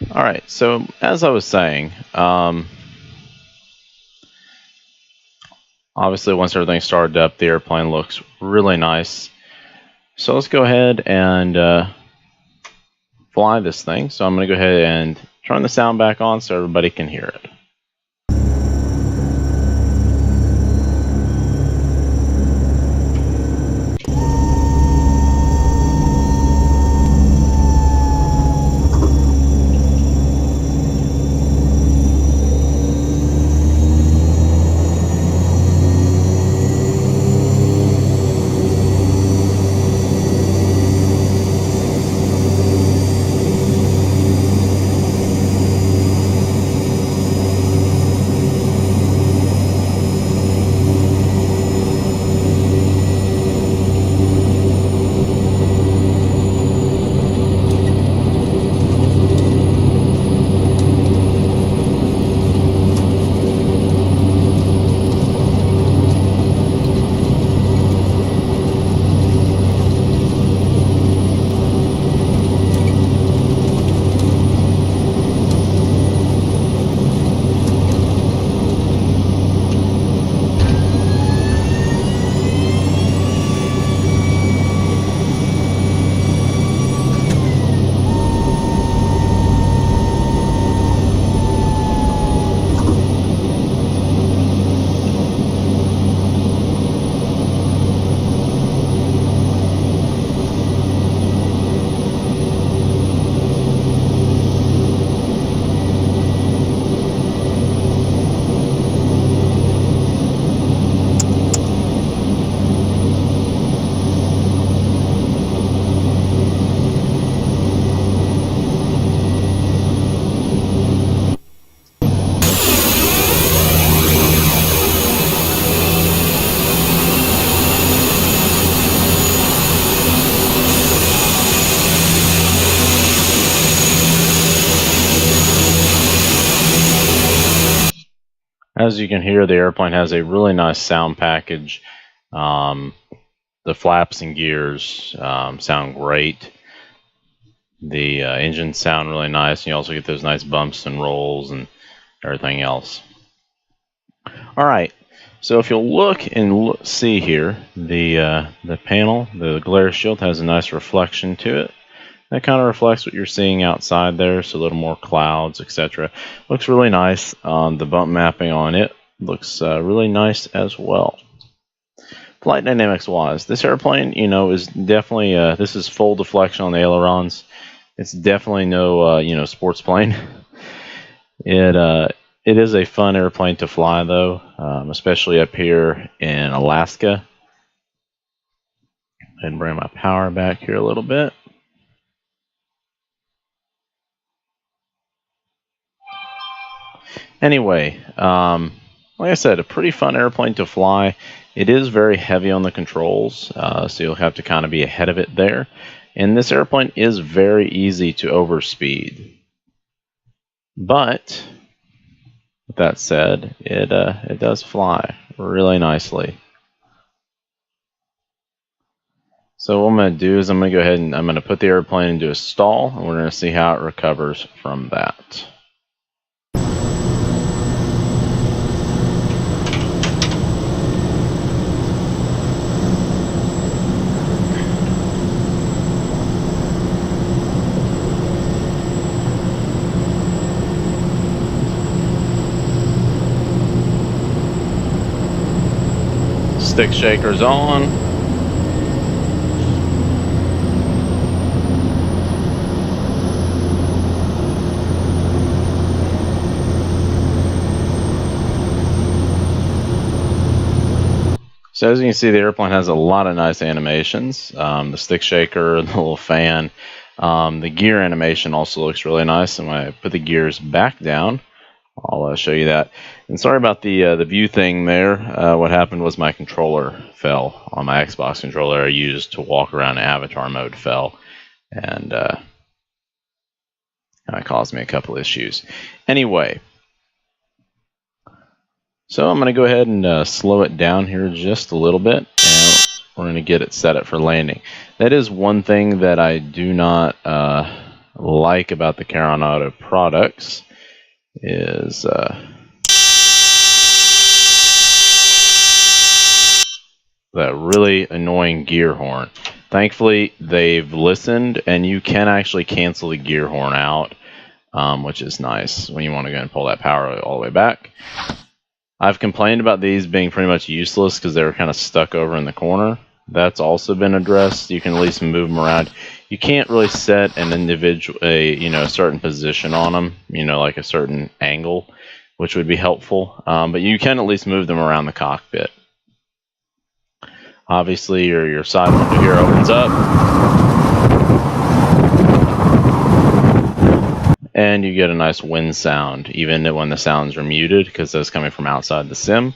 Alright, so as I was saying, obviously once everything started up, the airplane looks really nice. So let's go ahead and fly this thing. So I'm going to go ahead and turn the sound back on so everybody can hear it. As you can hear, the airplane has a really nice sound package. The flaps and gears sound great. The engines sound really nice, and you also get those nice bumps and rolls and everything else. Alright, so if you'll look and see here, the panel, the glare shield, has a nice reflection to it. That kind of reflects what you're seeing outside there, so a little more clouds, etc. Looks really nice. The bump mapping on it looks really nice as well. Flight dynamics wise, this airplane, is definitely, this is full deflection on the ailerons. It's definitely no, sports plane. It is a fun airplane to fly though, especially up here in Alaska. And bring my power back here a little bit. Anyway, like I said, a pretty fun airplane to fly. It is very heavy on the controls, so you'll have to kind of be ahead of it there. And this airplane is very easy to overspeed. But, with that said, it does fly really nicely. So what I'm going to do is I'm going to go ahead and I'm going to put the airplane into a stall, and we're going to see how it recovers from that. Stick shaker's on. So as you can see, the airplane has a lot of nice animations. The stick shaker, the little fan. The gear animation also looks really nice. And when I put the gears back down, I'll show you that. And sorry about the view thing there. What happened was my controller fell on my Xbox controller I used to walk around in avatar mode fell, and that caused me a couple issues. Anyway, so I'm going to go ahead and slow it down here just a little bit, and we're going to get it set up for landing. That is one thing that I do not like about the Carenado products is that really annoying gear horn. Thankfully, they've listened, and you can actually cancel the gear horn out, which is nice when you want to go and pull that power all the way back. I've complained about these being pretty much useless because they were kind of stuck over in the corner. That's also been addressed. You can at least move them around. You can't really set an individual, a certain position on them, like a certain angle, which would be helpful. But you can at least move them around the cockpit. Obviously, your side window here opens up, and you get a nice wind sound, even when the sounds are muted, because that's coming from outside the sim.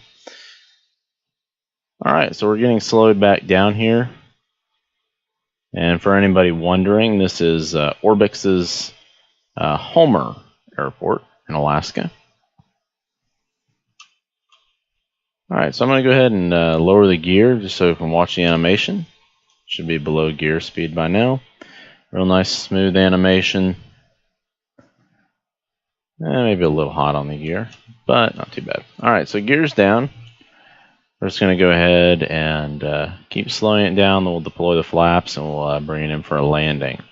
Alright, so we're getting slowed back down here. And for anybody wondering, this is Orbix's Homer Airport in Alaska. Alright, so I'm going to go ahead and lower the gear just so we can watch the animation. Should be below gear speed by now. Real nice smooth animation. Maybe a little hot on the gear, but not too bad. Alright, so gear's down. We're just going to go ahead and keep slowing it down. Then we'll deploy the flaps and we'll bring it in for a landing.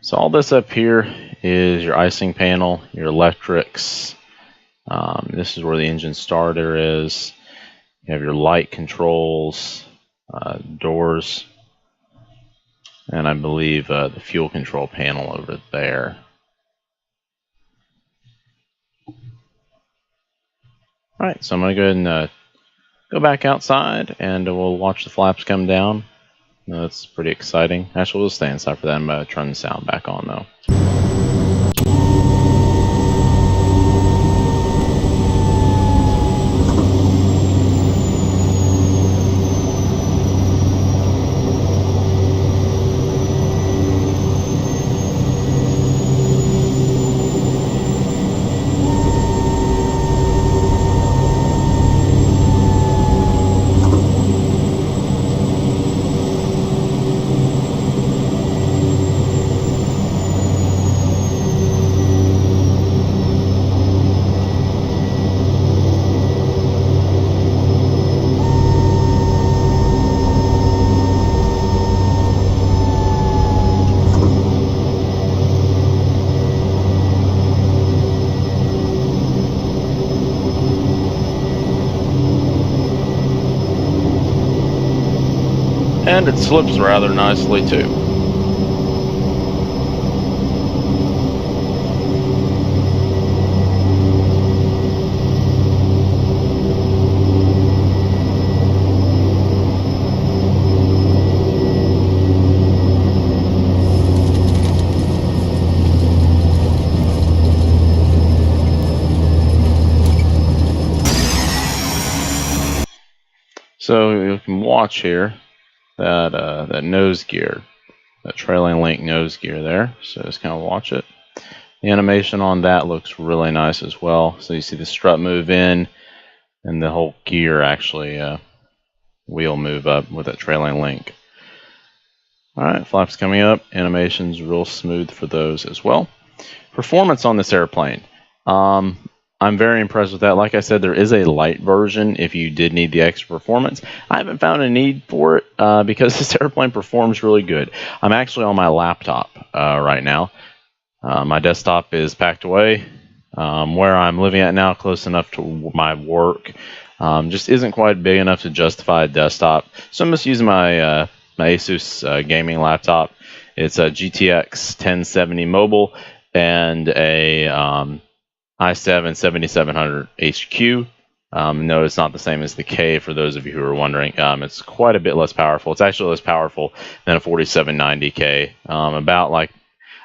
So all this up here is your icing panel, your electrics. This is where the engine starter is. You have your light controls, doors, and I believe the fuel control panel over there. Alright, so I'm going to go ahead and go back outside and we'll watch the flaps come down. That's pretty exciting. Actually, we'll stay inside for that. I'm going to turn the sound back on though. And it slips rather nicely too. So you can watch here that nose gear, that trailing link nose gear there. So just kind of watch it. The animation on that looks really nice as well. So you see the strut move in and the whole gear actually wheel move up with that trailing link. Alright, flaps coming up. Animation's real smooth for those as well. Performance on this airplane. I'm very impressed with that. Like I said, there is a light version if you did need the extra performance. I haven't found a need for it because this airplane performs really good. I'm actually on my laptop right now. My desktop is packed away. Where I'm living at now, close enough to my work, just isn't quite big enough to justify a desktop. So I'm just using my my Asus gaming laptop. It's a GTX 1070 mobile and a i7 7700 HQ. No, it's not the same as the K for those of you who are wondering. It's quite a bit less powerful. It's actually less powerful than a 4790K. About like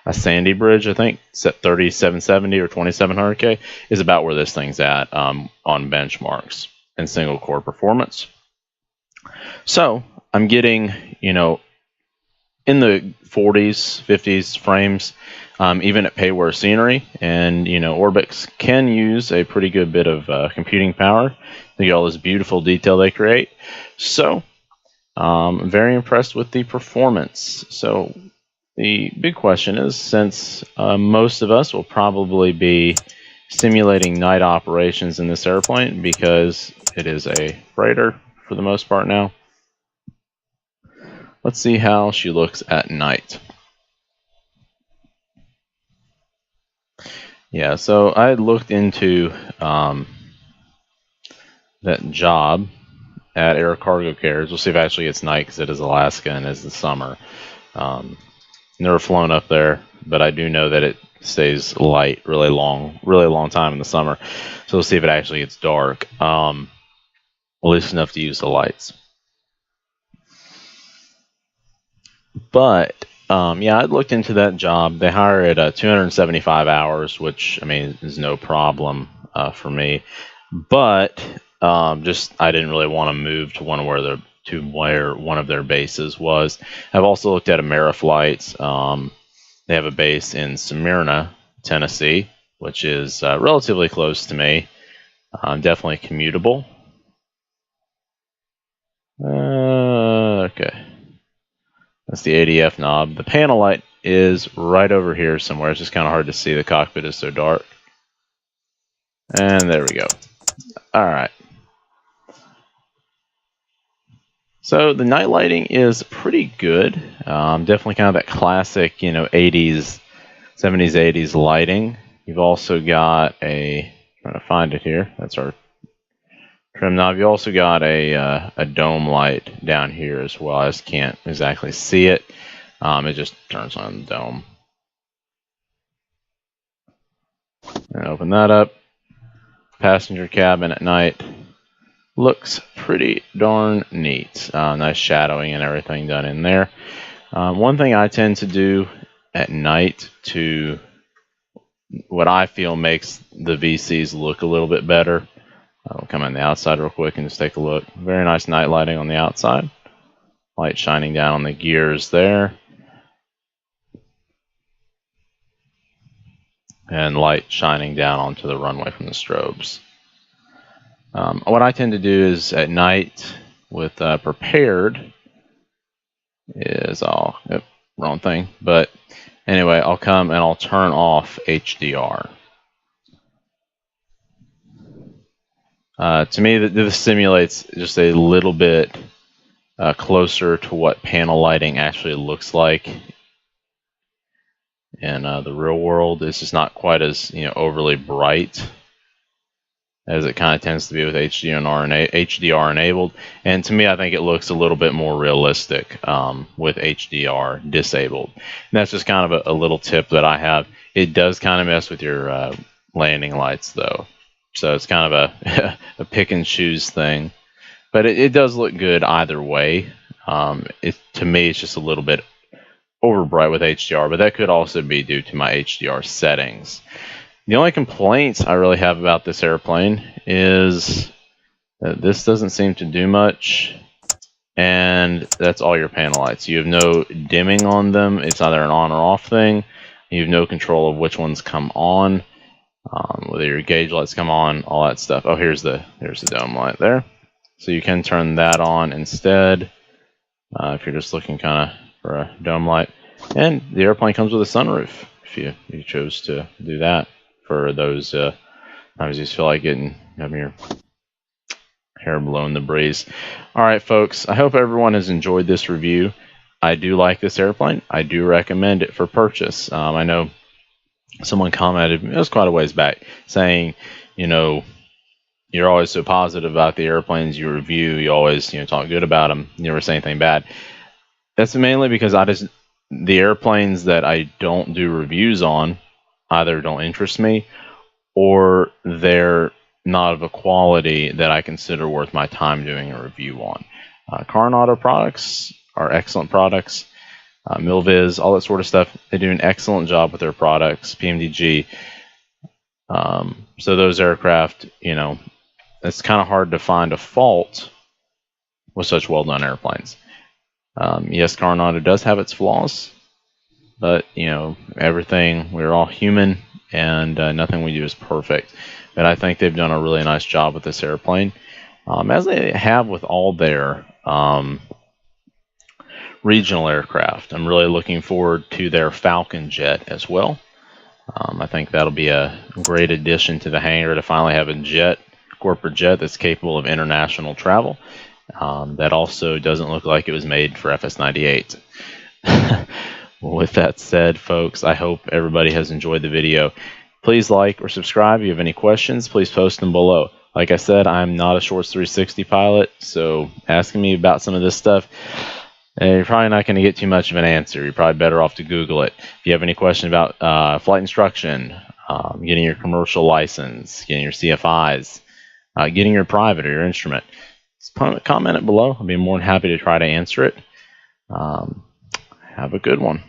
a Sandy Bridge, I think, set 3770 or 2700K is about where this thing's at on benchmarks and single core performance. So I'm getting, in the 40s, 50s frames, even at payware scenery, and Orbix can use a pretty good bit of computing power to get all this beautiful detail they create. So Very impressed with the performance. So the big question is, since most of us will probably be simulating night operations in this airplane because it is a freighter for the most part now, let's see how she looks at night. Yeah, so I had looked into that job at Air Cargo Carriers. We'll see if actually it's night because it is Alaska and it's the summer. Never flown up there, but I do know that it stays light really long time in the summer. So we'll see if it actually gets dark, at least enough to use the lights. But yeah, I looked into that job. They hire at 275 hours, which I mean is no problem for me. But just I didn't really want to move to where one of their bases was. I've also looked at Ameriflights. They have a base in Smyrna, Tennessee, which is relatively close to me. Definitely commutable. Okay. That's the ADF knob. The panel light is right over here somewhere. It's just kind of hard to see. The cockpit is so dark. And there we go. All right. So the night lighting is pretty good. Definitely kind of that classic, 80s, 70s, 80s lighting. You've also got trying to find it here. That's our trim knob. You also got a dome light down here as well. I just can't exactly see it. It just turns on the dome. And open that up. Passenger cabin at night looks pretty darn neat. Nice shadowing and everything done in there. One thing I tend to do at night to what I feel makes the VCs look a little bit better. I'll come on the outside real quick and just take a look. Very nice night lighting on the outside. Light shining down on the gears there. And light shining down onto the runway from the strobes. What I tend to do is at night with prepared is wrong thing. But anyway, I'll come and I'll turn off HDR. To me, this simulates just a little bit closer to what panel lighting actually looks like in the real world. It's just not quite as overly bright as it kind of tends to be with HDR enabled. And to me, I think it looks a little bit more realistic with HDR disabled. And that's just kind of a little tip that I have. It does kind of mess with your landing lights, though. So it's kind of a pick and choose thing. But it does look good either way. To me, it's just a little bit over bright with HDR, but that could also be due to my HDR settings. The only complaints I really have about this airplane is that this doesn't seem to do much, and that's all your panel lights. You have no dimming on them. It's either an on or off thing. You have no control of which ones come on, whether your gauge lights come on, all that stuff. Oh, here's the dome light there. So you can turn that on instead if you're just looking kind of for a dome light. And the airplane comes with a sunroof if you chose to do that. For those times you just feel like having your hair blown in the breeze. All right, folks. I hope everyone has enjoyed this review. I do like this airplane. I do recommend it for purchase. I know someone commented, it was quite a ways back, saying, you're always so positive about the airplanes you review. You always, talk good about them. You never say anything bad. That's mainly because the airplanes that I don't do reviews on either don't interest me or they're not of a quality that I consider worth my time doing a review on. Carenado products are excellent products. Milviz, all that sort of stuff, they do an excellent job with their products. PMDG. So those aircraft, it's kind of hard to find a fault with such well-done airplanes. Yes, Carenado does have its flaws, but we're all human, and nothing we do is perfect. But I think they've done a really nice job with this airplane, as they have with all their regional aircraft. I'm really looking forward to their Falcon jet as well. I think that'll be a great addition to the hangar to finally have a corporate jet that's capable of international travel. That also doesn't look like it was made for FS-98. With that said, folks, I hope everybody has enjoyed the video. Please like or subscribe. If you have any questions, please post them below. Like I said, I'm not a Shorts 360 pilot, so asking me about some of this stuff, you're probably not going to get too much of an answer. You're probably better off to Google it. If you have any question about flight instruction, getting your commercial license, getting your CFIs, getting your private or your instrument, just comment it below. I'll be more than happy to try to answer it. Have a good one.